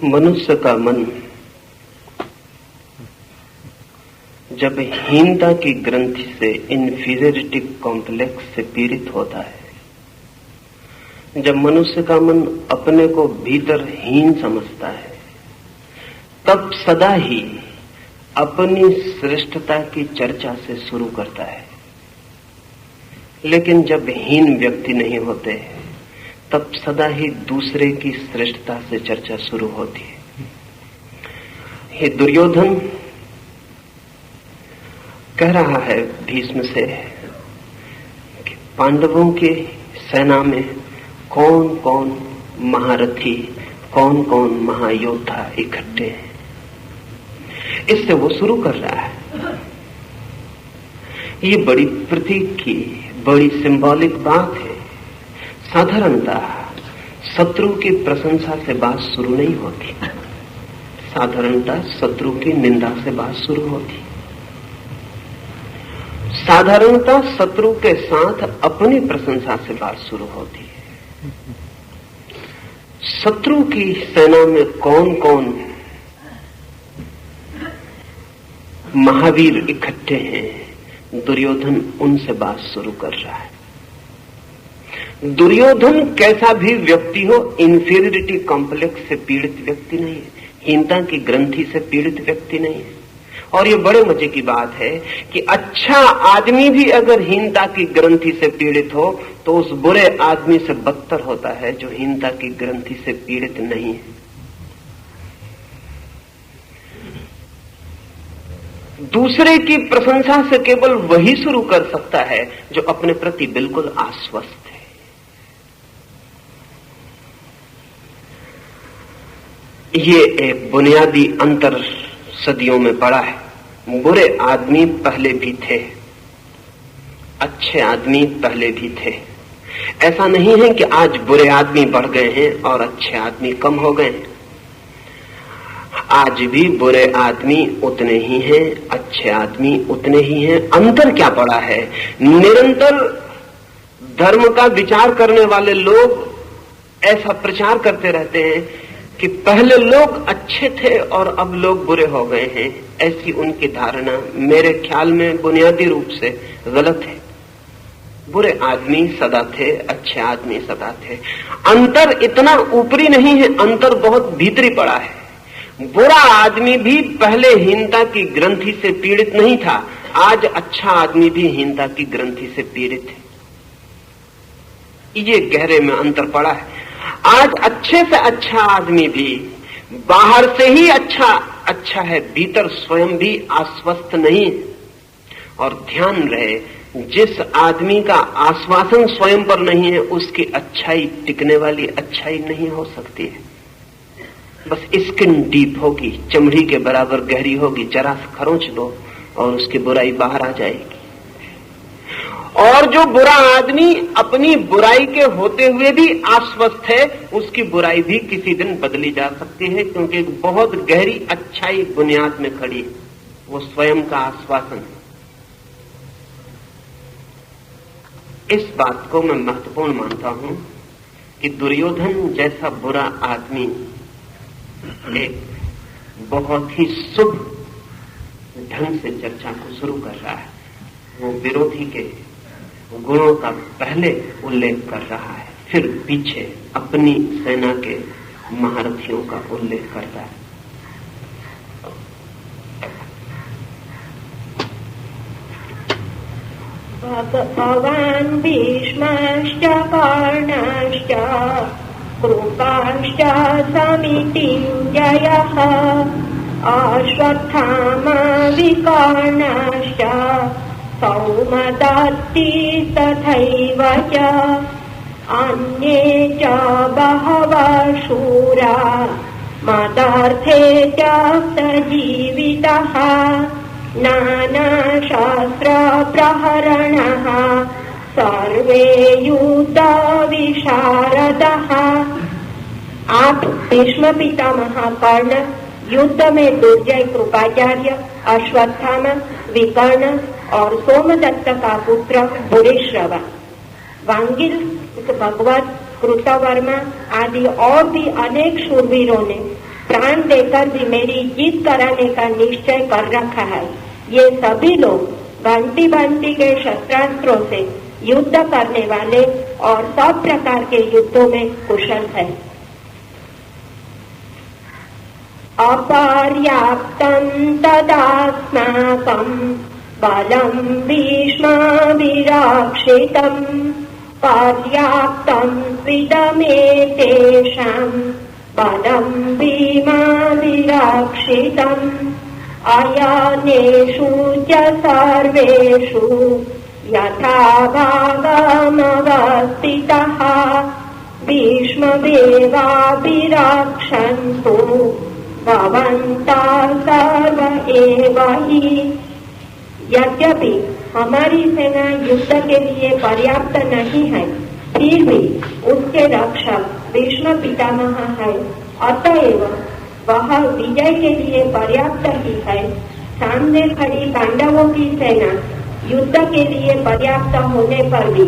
मनुष्य का मन जब हीनता की ग्रंथि से, इन्फीरियरिटी कॉम्प्लेक्स से पीड़ित होता है, जब मनुष्य का मन अपने को भीतर हीन समझता है, तब सदा ही अपनी श्रेष्ठता की चर्चा से शुरू करता है। लेकिन जब हीन व्यक्ति नहीं होते, तब सदा ही दूसरे की श्रेष्ठता से चर्चा शुरू होती है। हे दुर्योधन कह रहा है भीष्म से कि पांडवों के सेना में कौन कौन महारथी, कौन कौन महायोद्धा इकट्ठे हैं। इससे वो शुरू कर रहा है। ये बड़ी प्रतीक की, बड़ी सिंबॉलिक बात है। साधारणतः शत्रु की प्रशंसा से बात शुरू नहीं होती, साधारणतः शत्रु की निंदा से बात शुरू होती। साधारणतः शत्रु के साथ अपनी प्रशंसा से बात शुरू होती है। शत्रु की सेना में कौन कौन महावीर इकट्ठे हैं, दुर्योधन उनसे बात शुरू कर रहा है। दुर्योधन कैसा भी व्यक्ति हो, इंफीरियरिटी कॉम्प्लेक्स से पीड़ित व्यक्ति नहीं है, हीनता की ग्रंथि से पीड़ित व्यक्ति नहीं है। और ये बड़े मजे की बात है कि अच्छा आदमी भी अगर हीनता की ग्रंथि से पीड़ित हो तो उस बुरे आदमी से बदतर होता है जो हीनता की ग्रंथि से पीड़ित नहीं है। दूसरे की प्रशंसा से केवल वही शुरू कर सकता है जो अपने प्रति बिल्कुल आश्वस्त है। ये एक बुनियादी अंतर सदियों में पड़ा है। बुरे आदमी पहले भी थे, अच्छे आदमी पहले भी थे। ऐसा नहीं है कि आज बुरे आदमी बढ़ गए हैं और अच्छे आदमी कम हो गए हैं। आज भी बुरे आदमी उतने ही हैं, अच्छे आदमी उतने ही हैं। अंतर क्या पड़ा है? निरंतर धर्म का विचार करने वाले लोग ऐसा प्रचार करते रहते हैं कि पहले लोग अच्छे थे और अब लोग बुरे हो गए हैं। ऐसी उनकी धारणा मेरे ख्याल में बुनियादी रूप से गलत है। बुरे आदमी सदा थे, अच्छे आदमी सदा थे। अंतर इतना ऊपरी नहीं है, अंतर बहुत भीतरी पड़ा है। बुरा आदमी भी पहले हीनता की ग्रंथि से पीड़ित नहीं था, आज अच्छा आदमी भी हीनता की ग्रंथि से पीड़ित है। ये गहरे में अंतर पड़ा है। आज अच्छे से अच्छा आदमी भी बाहर से ही अच्छा है, भीतर स्वयं भी आश्वस्त नहीं। और ध्यान रहे, जिस आदमी का आश्वासन स्वयं पर नहीं है उसकी अच्छाई टिकने वाली अच्छाई नहीं हो सकती है। बस स्किन डीप होगी, चमड़ी के बराबर गहरी होगी, जरा सा खरोंच दो और उसकी बुराई बाहर आ जाएगी। और जो बुरा आदमी अपनी बुराई के होते हुए भी आश्वस्त है, उसकी बुराई भी किसी दिन बदली जा सकती है, क्योंकि एक बहुत गहरी अच्छाई बुनियाद में खड़ी है, वो स्वयं का आश्वासन है। इस बात को मैं महत्वपूर्ण मानता हूं कि दुर्योधन जैसा बुरा आदमी एक बहुत ही शुभ ढंग से चर्चा को शुरू कर रहा है। वो विरोधी के गुणों का पहले उल्लेख कर रहा है, फिर पीछे अपनी सेना के महारथियों का उल्लेख करता है। भगवान् भीष्मश्च कर्णश्च कृपाश्च समितिञ्जयः अश्वत्थामा विकर्णश्च सौमदत्ति तथैव च अन्ये च बहवः शूरा मदार्थे त्यक्तजीवितः नानाशस्त्र प्रहरणः सर्वे युद्ध विशारदः। आप भीष्म पितामह कर्ण, युद्ध में दुर्जय कृपाचार्य, अश्वत्थामा, विकर्ण और सोमदत्त का पुत्र भूरिश्रवा, वांगिल, भगवत, कृतवर्मा आदि और भी अनेक शूरवीरों ने प्राण देकर भी मेरी जीत कराने का निश्चय कर रखा है। ये सभी लोग घंटी बंटी के शस्त्रास्त्रों से युद्ध करने वाले और सब प्रकार के युद्धों में कुशल है। अपर्याप्तं तदास्माकं बलं भीष्माभिरक्षितं पर्याप्तं त्विदमेतेषां बलं भीमाभिरक्षितम् अयनेषु च सर्वेषु यथा भागमवस्थितः भीष्मदेवाभिरक्षन्तु भवन्तः सर्व एव हि। यद्यपि हमारी सेना युद्ध के लिए पर्याप्त नहीं है, फिर भी उसके रक्षक भीष्म पितामह है, अतएव वह विजय के लिए पर्याप्त ही है। सामने खड़ी पांडवों की सेना युद्ध के लिए पर्याप्त होने पर भी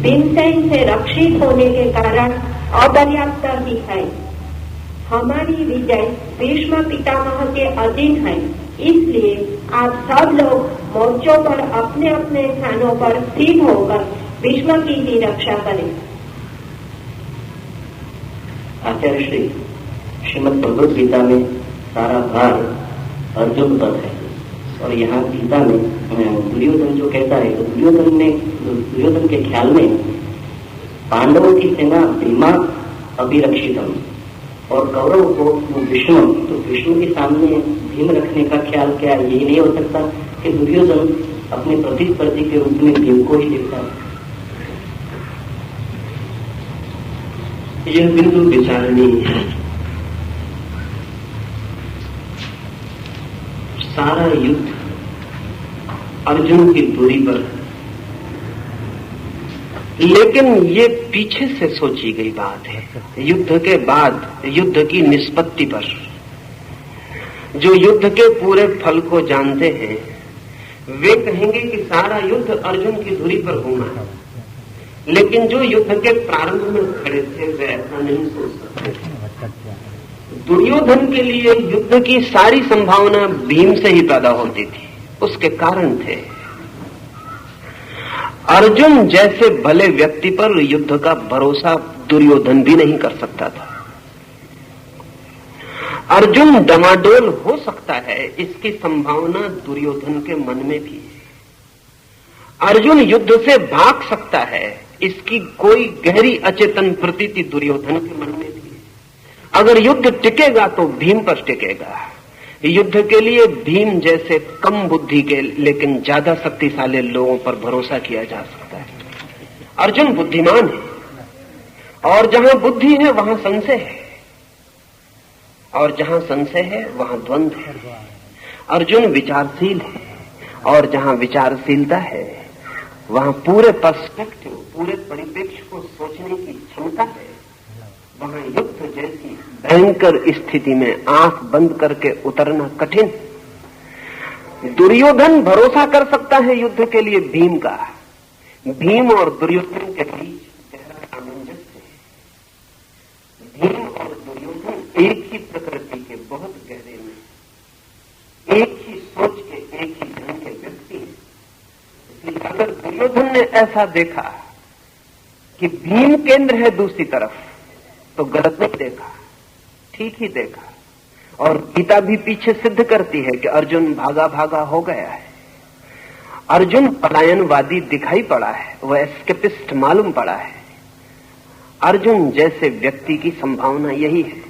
भीमसेन से रक्षित होने के कारण अपर्याप्त ही है। हमारी विजय भीष्म पितामह के अधीन है, इसलिए आप सब लोग मोर्चों पर अपने अपने स्थानों पर स्थिर होकर भीष्म की ही रक्षा करें। आचार्य श्री श्रीमद् भगवद गीता में सारा भार अर्जुन पर है, और यहाँ गीता में दुर्योधन जो कहता है, तो दुर्योधन के ख्याल में पांडवों की सेना भीमा अभिरक्षितम और कौरव को विष्णु, तो विष्णु के सामने भीम रखने का ख्याल क्या है? ये नहीं हो सकता कि दुर्योधन अपने प्रतिस्पर्धी के रूप में भीम को ही देखता है। यह बिंदु विचारणीय है। सारा युद्ध अर्जुन की दूरी पर, लेकिन ये पीछे से सोची गई बात है। युद्ध के बाद युद्ध की निष्पत्ति पर, जो युद्ध के पूरे फल को जानते हैं वे कहेंगे कि सारा युद्ध अर्जुन की धुरी पर घूमा है, लेकिन जो युद्ध के प्रारंभ में खड़े थे वे ऐसा नहीं सोच सकते। दुर्योधन के लिए युद्ध की सारी संभावना भीम से ही पैदा होती थी। उसके कारण थे अर्जुन जैसे भले व्यक्ति पर युद्ध का भरोसा दुर्योधन भी नहीं कर सकता था। अर्जुन डमाडोल हो सकता है, इसकी संभावना दुर्योधन के मन में भी है। अर्जुन युद्ध से भाग सकता है, इसकी कोई गहरी अचेतन प्रतीति दुर्योधन के मन में भी है। अगर युद्ध टिकेगा तो भीम पर टिकेगा। युद्ध के लिए भीम जैसे कम बुद्धि के लेकिन ज्यादा शक्तिशाली लोगों पर भरोसा किया जा सकता है। अर्जुन बुद्धिमान है, और जहां बुद्धि है वहां संशय है, और जहां संशय है वहां द्वंद्व है। अर्जुन विचारशील है, और जहां विचारशीलता है वहां पूरे पर्सपेक्टिव, पूरे परिप्रेक्ष्य को सोचने की क्षमता है। वहां युद्ध जैसी भयंकर स्थिति में आंख बंद करके उतरना कठिन। दुर्योधन भरोसा कर सकता है युद्ध के लिए भीम का। भीम और दुर्योधन के बीच गहरा सामंजस्य है। भीम और दुर्योधन एक ही प्रकृति के बहुत गहरे में, एक ही सोच के, एक ही ढंग के व्यक्ति हैं। इसलिए अगर दुर्योधन ने ऐसा देखा कि भीम केंद्र है दूसरी तरफ, तो गलत नहीं देखा, ठीक ही देखा। और गीता भी पीछे सिद्ध करती है कि अर्जुन भागा भागा हो गया है। अर्जुन पलायनवादी दिखाई पड़ा है, वह एस्केपिस्ट मालूम पड़ा है। अर्जुन जैसे व्यक्ति की संभावना यही है।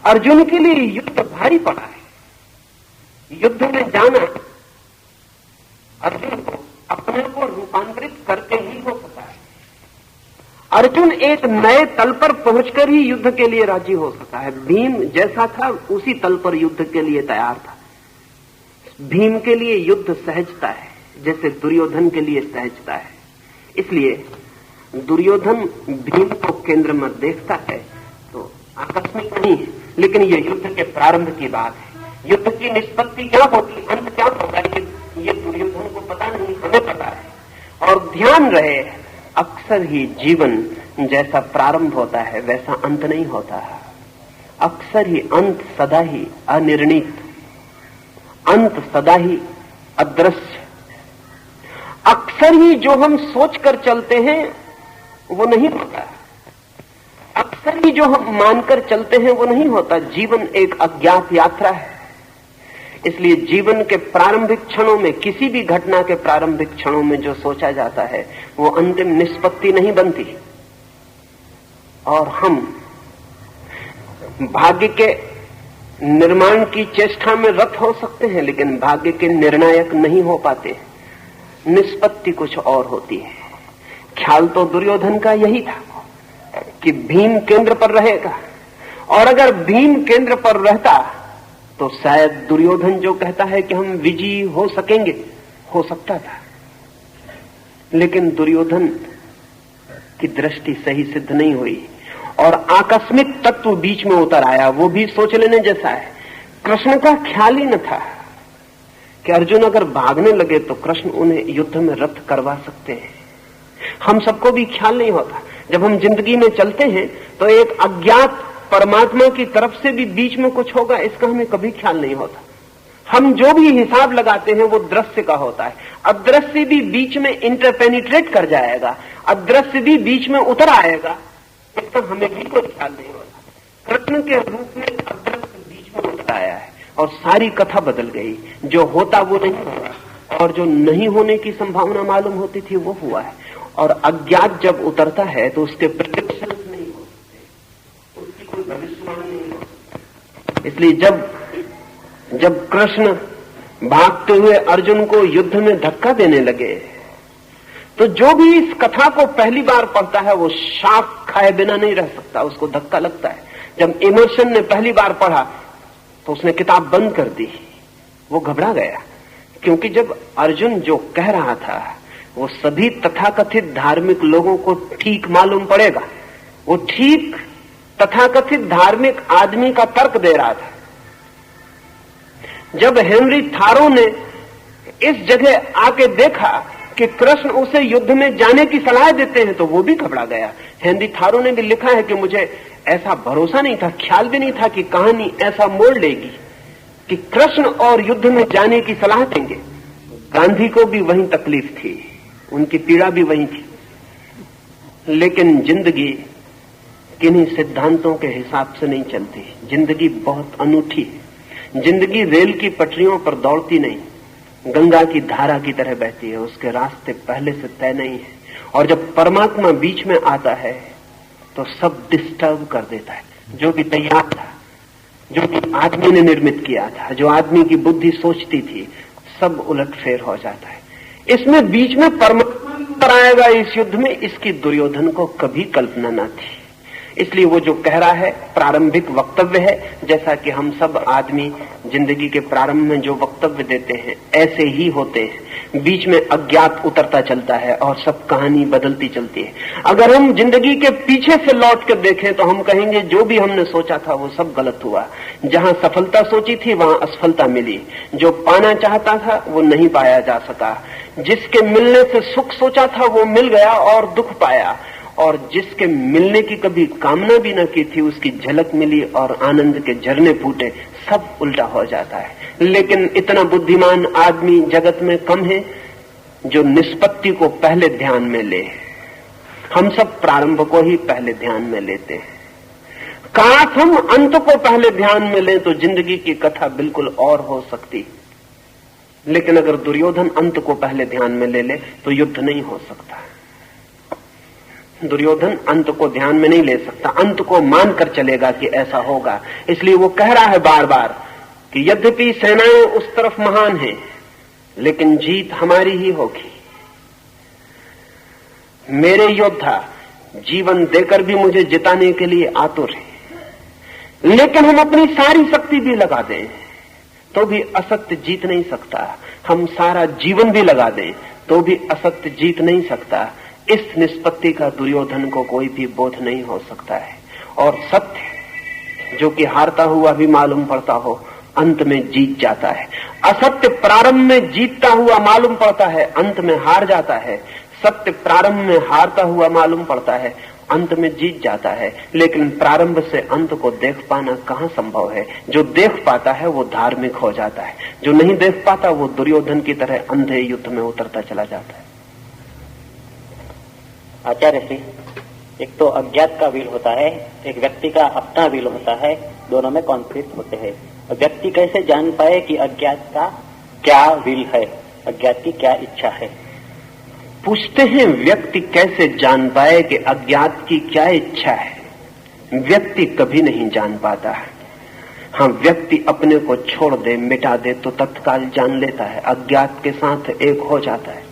अर्जुन के लिए युद्ध भारी पड़ा है। युद्ध में जाना अर्जुन को अपने को रूपांतरित करके ही हो सकता है। अर्जुन एक नए तल पर पहुंचकर ही युद्ध के लिए राजी हो सकता है। भीम जैसा था उसी तल पर युद्ध के लिए तैयार था। भीम के लिए युद्ध सहजता है, जैसे दुर्योधन के लिए सहजता है। इसलिए दुर्योधन भीम को केंद्र में देखता है तो आकस्मिक नहीं है, लेकिन ये युद्ध के प्रारंभ की बात है। युद्ध की निष्पत्ति क्या होगी, अंत क्या होगा, ये दुर्योधन को पता नहीं, हमें पता है। और ध्यान रहे, अक्सर ही जीवन जैसा प्रारंभ होता है वैसा अंत नहीं होता। अक्सर ही अंत सदा ही अनिर्णित, अंत सदा ही अदृश्य। अक्सर ही जो हम सोच कर चलते हैं वो नहीं होता, अक्सर ही जो हम मानकर चलते हैं वो नहीं होता। जीवन एक अज्ञात यात्रा है, इसलिए जीवन के प्रारंभिक क्षणों में, किसी भी घटना के प्रारंभिक क्षणों में जो सोचा जाता है वो अंतिम निष्पत्ति नहीं बनती। और हम भाग्य के निर्माण की चेष्टा में रत हो सकते हैं, लेकिन भाग्य के निर्णायक नहीं हो पाते। निष्पत्ति कुछ और होती है। ख्याल तो दुर्योधन का यही था कि भीम केंद्र पर रहेगा, और अगर भीम केंद्र पर रहता तो शायद दुर्योधन जो कहता है कि हम विजयी हो सकेंगे, हो सकता था। लेकिन दुर्योधन की दृष्टि सही सिद्ध नहीं हुई और आकस्मिक तत्व बीच में उतर आया, वो भी सोच लेने जैसा है। कृष्ण का ख्याल ही न था कि अर्जुन अगर भागने लगे तो कृष्ण उन्हें युद्ध में रथ करवा सकते हैं। हम सबको भी ख्याल नहीं होता। जब हम जिंदगी में चलते हैं तो एक अज्ञात परमात्मा की तरफ से भी बीच में कुछ होगा, इसका हमें कभी ख्याल नहीं होता। हम जो भी हिसाब लगाते हैं वो दृश्य का होता है। अदृश्य भी बीच में इंटरपेनिट्रेट कर जाएगा, अदृश्य भी बीच में उतर आएगा, इसका हमें भी कोई ख्याल नहीं होता। कृष्ण के रूप में अदृश्य बीच में उतर आया है और सारी कथा बदल गई। जो होता वो नहीं हुआ और जो नहीं होने की संभावना मालूम होती थी वो हुआ है। और अज्ञात जब उतरता है तो उसके प्रेडिक्शन नहीं हो सकते, उसकी कोई भविष्यवाणी नहीं हो सकती। इसलिए जब कृष्ण भागते हुए अर्जुन को युद्ध में धक्का देने लगे तो जो भी इस कथा को पहली बार पढ़ता है वो शाक खाए बिना नहीं रह सकता, उसको धक्का लगता है। जब इमर्शन ने पहली बार पढ़ा तो उसने किताब बंद कर दी, वो घबरा गया, क्योंकि जब अर्जुन जो कह रहा था वो सभी तथाकथित धार्मिक लोगों को ठीक मालूम पड़ेगा। वो ठीक तथाकथित धार्मिक आदमी का तर्क दे रहा था। जब हेनरी थारो ने इस जगह आके देखा कि कृष्ण उसे युद्ध में जाने की सलाह देते हैं तो वो भी घबरा गया। हेनरी थारो ने भी लिखा है कि मुझे ऐसा भरोसा नहीं था, ख्याल भी नहीं था कि कहानी ऐसा मोड़ लेगी कि कृष्ण और युद्ध में जाने की सलाह देंगे। गांधी को भी वही तकलीफ थी, उनकी पीड़ा भी वही थी। लेकिन जिंदगी किन्हीं सिद्धांतों के हिसाब से नहीं चलती। जिंदगी बहुत अनूठी है। जिंदगी रेल की पटरियों पर दौड़ती नहीं, गंगा की धारा की तरह बहती है। उसके रास्ते पहले से तय नहीं है, और जब परमात्मा बीच में आता है तो सब डिस्टर्ब कर देता है। जो भी तैयार था, जो भी आदमी ने निर्मित किया था, जो आदमी की बुद्धि सोचती थी, सब उलटफेर हो जाता है। इसमें बीच में परमात्मा पर आएगा इस युद्ध में, इसकी दुर्योधन को कभी कल्पना न थी। इसलिए वो जो कह रहा है प्रारंभिक वक्तव्य है, जैसा कि हम सब आदमी जिंदगी के प्रारंभ में जो वक्तव्य देते हैं ऐसे ही होते हैं। बीच में अज्ञात उतरता चलता है और सब कहानी बदलती चलती है। अगर हम जिंदगी के पीछे से लौट कर देखें तो हम कहेंगे जो भी हमने सोचा था वो सब गलत हुआ। जहां सफलता सोची थी वहां असफलता मिली, जो पाना चाहता था वो नहीं पाया जा सका, जिसके मिलने से सुख सोचा था वो मिल गया और दुख पाया, और जिसके मिलने की कभी कामना भी न की थी उसकी झलक मिली और आनंद के झरने फूटे। सब उल्टा हो जाता है। लेकिन इतना बुद्धिमान आदमी जगत में कम है जो निष्पत्ति को पहले ध्यान में ले। हम सब प्रारंभ को ही पहले ध्यान में लेते हैं। काश हम अंत को पहले ध्यान में लें तो जिंदगी की कथा बिल्कुल और हो सकती। लेकिन अगर दुर्योधन अंत को पहले ध्यान में ले ले तो युद्ध नहीं हो सकता। दुर्योधन अंत को ध्यान में नहीं ले सकता, अंत को मानकर चलेगा कि ऐसा होगा। इसलिए वो कह रहा है बार बार कि यद्यपि सेनाएं उस तरफ महान हैं, लेकिन जीत हमारी ही होगी। मेरे योद्धा जीवन देकर भी मुझे जिताने के लिए आतुर हैं, लेकिन हम अपनी सारी शक्ति भी लगा दें तो भी असत्य जीत नहीं सकता। हम सारा जीवन भी लगा दें तो भी असत्य जीत नहीं सकता। इस निष्पत्ति का दुर्योधन को कोई भी बोध नहीं हो सकता है। और सत्य जो कि हारता हुआ भी मालूम पड़ता हो अंत में जीत जाता है। असत्य प्रारंभ में जीतता हुआ मालूम पड़ता है, अंत में हार जाता है। सत्य प्रारंभ में हारता हुआ मालूम पड़ता है अंत में जीत जाता है, लेकिन प्रारंभ से अंत को देख पाना कहाँ संभव है। जो देख पाता है वो धार्मिक हो जाता है, जो नहीं देख पाता वो दुर्योधन की तरह अंधे युद्ध में उतरता चला जाता है। आचार्य श्री, एक तो अज्ञात का विल होता है, एक व्यक्ति का अपना विल होता है, दोनों में कॉन्फ्लिक्ट होते हैं। व्यक्ति कैसे जान पाए कि अज्ञात का क्या विल है, अज्ञात की क्या इच्छा है? पूछते हैं व्यक्ति कैसे जान पाए कि अज्ञात की क्या इच्छा है। व्यक्ति कभी नहीं जान पाता है। हाँ, व्यक्ति अपने को छोड़ दे, मिटा दे तो तत्काल जान लेता है, अज्ञात के साथ एक हो जाता है।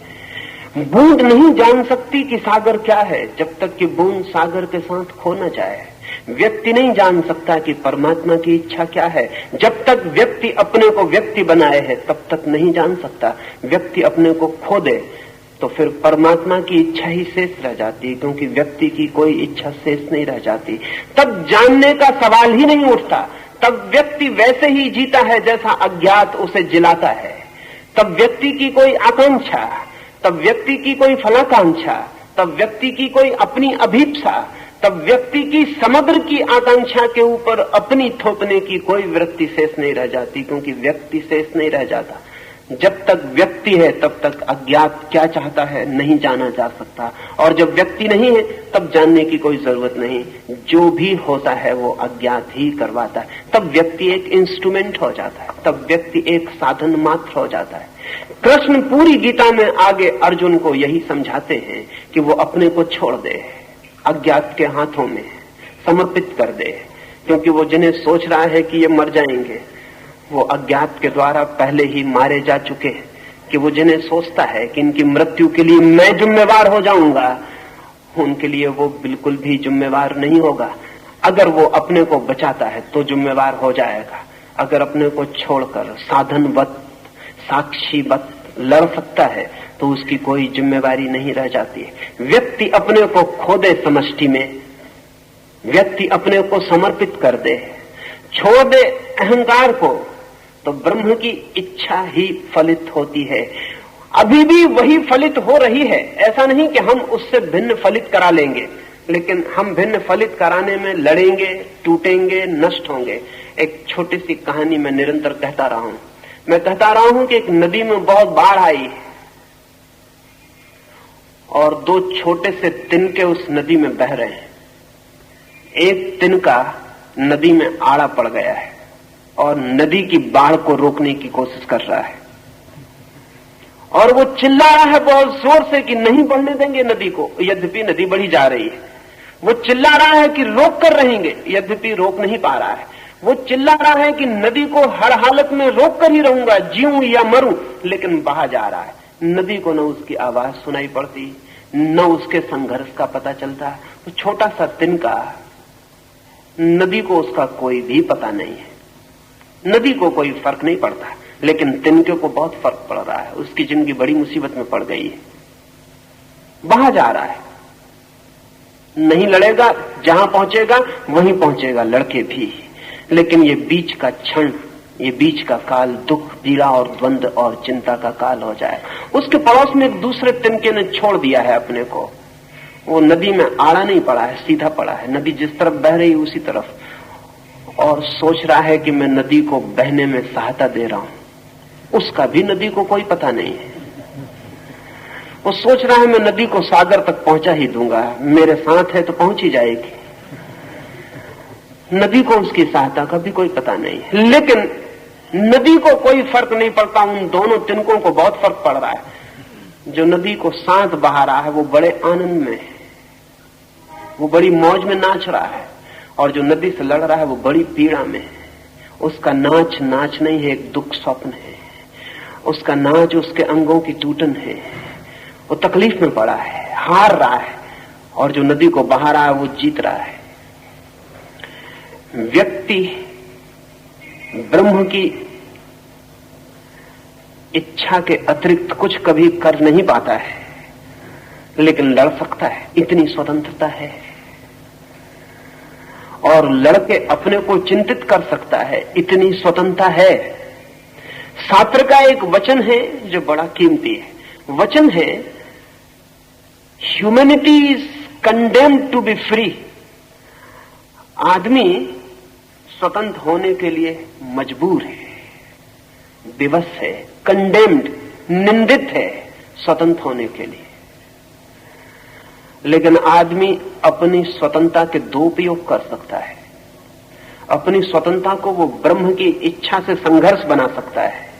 बूंद नहीं जान सकती कि सागर क्या है जब तक कि बूंद सागर के साथ खो न जाए। व्यक्ति नहीं जान सकता कि परमात्मा की इच्छा क्या है जब तक व्यक्ति अपने को व्यक्ति बनाए है, तब तक नहीं जान सकता। व्यक्ति अपने को खो दे तो फिर परमात्मा की इच्छा ही शेष रह जाती है, क्योंकि व्यक्ति की कोई इच्छा शेष नहीं रह जाती। तब जानने का सवाल ही नहीं उठता। तब व्यक्ति वैसे ही जीता है जैसा अज्ञात उसे जिलाता है। तब व्यक्ति की कोई आकांक्षा, तब व्यक्ति की कोई फलाकांक्षा, तब व्यक्ति की कोई अपनी अभीप्सा, तब व्यक्ति की समग्र की आकांक्षा के ऊपर अपनी थोपने की कोई वृत्ति शेष नहीं रह जाती, क्योंकि व्यक्ति शेष नहीं रह जाता। जब तक व्यक्ति है तब तक अज्ञात क्या चाहता है नहीं जाना जा सकता, और जब व्यक्ति नहीं है तब जानने की कोई जरूरत नहीं। जो भी होता है वो अज्ञात ही करवाता है। तब व्यक्ति एक इंस्ट्रूमेंट हो जाता है, तब व्यक्ति एक साधन मात्र हो जाता है। कृष्ण पूरी गीता में आगे अर्जुन को यही समझाते हैं कि वो अपने को छोड़ दे, अज्ञात के हाथों में समर्पित कर दे, क्योंकि वो जिन्हें सोच रहा है कि ये मर जाएंगे वो अज्ञात के द्वारा पहले ही मारे जा चुके हैं। कि वो जिन्हें सोचता है कि इनकी मृत्यु के लिए मैं जिम्मेवार हो जाऊंगा, उनके लिए वो बिल्कुल भी जिम्मेवार नहीं होगा। अगर वो अपने को बचाता है तो जिम्मेवार हो जाएगा। अगर अपने को छोड़कर साधनवत साक्षीवत लड़ सकता है तो उसकी कोई जिम्मेवारी नहीं रह जाती है। व्यक्ति अपने को खो दे समष्टि में, व्यक्ति अपने को समर्पित कर दे, छोड़ दे अहंकार को, तो ब्रह्म की इच्छा ही फलित होती है। अभी भी वही फलित हो रही है। ऐसा नहीं कि हम उससे भिन्न फलित करा लेंगे, लेकिन हम भिन्न फलित कराने में लड़ेंगे, टूटेंगे, नष्ट होंगे। एक छोटी सी कहानी मैं निरंतर कहता रहा हूं। मैं कहता रहा हूं कि एक नदी में बहुत बाढ़ आई और दो छोटे से तिनके उस नदी में बह रहे हैं। एक तिनका नदी में आड़ा पड़ गया है और नदी की बाढ़ को रोकने की कोशिश कर रहा है, और वो चिल्ला रहा है बहुत जोर से कि नहीं बढ़ने देंगे नदी को, यद्यपि नदी बढ़ी जा रही है। वो चिल्ला रहा है कि रोक कर रहेंगे, यद्यपि रोक नहीं पा रहा है। वो चिल्ला रहा है कि नदी को हर हालत में रोक कर ही रहूंगा, जीऊं या मरूं, लेकिन बहा जा रहा है। नदी को न उसकी आवाज सुनाई पड़ती, न उसके संघर्ष का पता चलता। वो छोटा सा तिनका, नदी को उसका कोई भी पता नहीं है, नदी को कोई फर्क नहीं पड़ता, लेकिन तिनके को बहुत फर्क पड़ रहा है। उसकी जिंदगी बड़ी मुसीबत में पड़ गई है, बहा जा रहा है, नहीं लड़ेगा, जहां पहुंचेगा वहीं पहुंचेगा, लड़के भी। लेकिन ये बीच का क्षण, ये बीच का काल दुख, पीड़ा और द्वंद और चिंता का काल हो जाए। उसके पड़ोस में एक दूसरे तिनके ने छोड़ दिया है अपने को। वो नदी में आड़ा नहीं पड़ा है, सीधा पड़ा है, नदी जिस तरफ बह रही उसी तरफ, और सोच रहा है कि मैं नदी को बहने में सहायता दे रहा हूं। उसका भी नदी को कोई पता नहीं है। वो सोच रहा है मैं नदी को सागर तक पहुंचा ही दूंगा, मेरे साथ है तो पहुंच ही जाएगी। नदी को उसकी सहायता का भी कोई पता नहीं है, लेकिन नदी को कोई फर्क नहीं पड़ता। उन दोनों तिनकों को बहुत फर्क पड़ रहा है। जो नदी को साथ बहा रहा है वो बड़े आनंद में है, वो बड़ी मौज में नाच रहा है, और जो नदी से लड़ रहा है वो बड़ी पीड़ा में है। उसका नाच नाच नहीं है, एक दुख स्वप्न है। उसका नाच उसके अंगों की टूटन है। वो तकलीफ में पड़ा है, हार रहा है, और जो नदी को बहा रहा है वो जीत रहा है। व्यक्ति ब्रह्म की इच्छा के अतिरिक्त कुछ कभी कर नहीं पाता है, लेकिन लड़ सकता है, इतनी स्वतंत्रता है। और लड़के अपने को चिंतित कर सकता है, इतनी स्वतंत्रता है। शास्त्र का एक वचन है जो बड़ा कीमती है। वचन है, humanity is condemned to be free. आदमी स्वतंत्र होने के लिए मजबूर है, विवश है, कंडेम्ड, निंदित है स्वतंत्र होने के लिए। लेकिन आदमी अपनी स्वतंत्रता के दो उपयोग कर सकता है। अपनी स्वतंत्रता को वो ब्रह्म की इच्छा से संघर्ष बना सकता है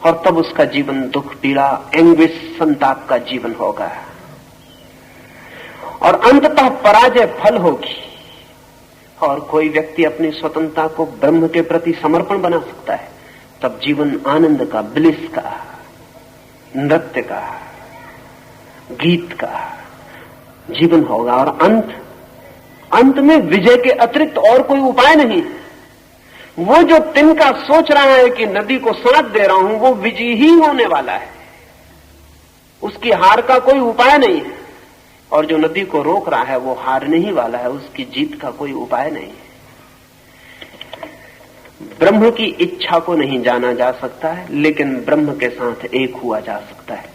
और तब उसका जीवन दुख, पीड़ा, एंग्विश, संताप का जीवन होगा और अंततः पराजय फल होगी। और कोई व्यक्ति अपनी स्वतंत्रता को ब्रह्म के प्रति समर्पण बना सकता है, तब जीवन आनंद का, ब्लिस का, नृत्य का, गीत का जीवन होगा। और अंत में विजय के अतिरिक्त और कोई उपाय नहीं। वो जो तिनका सोच रहा है कि नदी को साथ दे रहा हूं, वो विजयी ही होने वाला है, उसकी हार का कोई उपाय नहीं है। और जो नदी को रोक रहा है वो हारने ही वाला है, उसकी जीत का कोई उपाय नहीं है। ब्रह्म की इच्छा को नहीं जाना जा सकता है, लेकिन ब्रह्म के साथ एक हुआ जा सकता है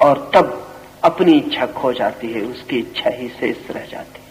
और तब अपनी इच्छा खो जाती है, उसकी इच्छा ही शेष रह जाती है।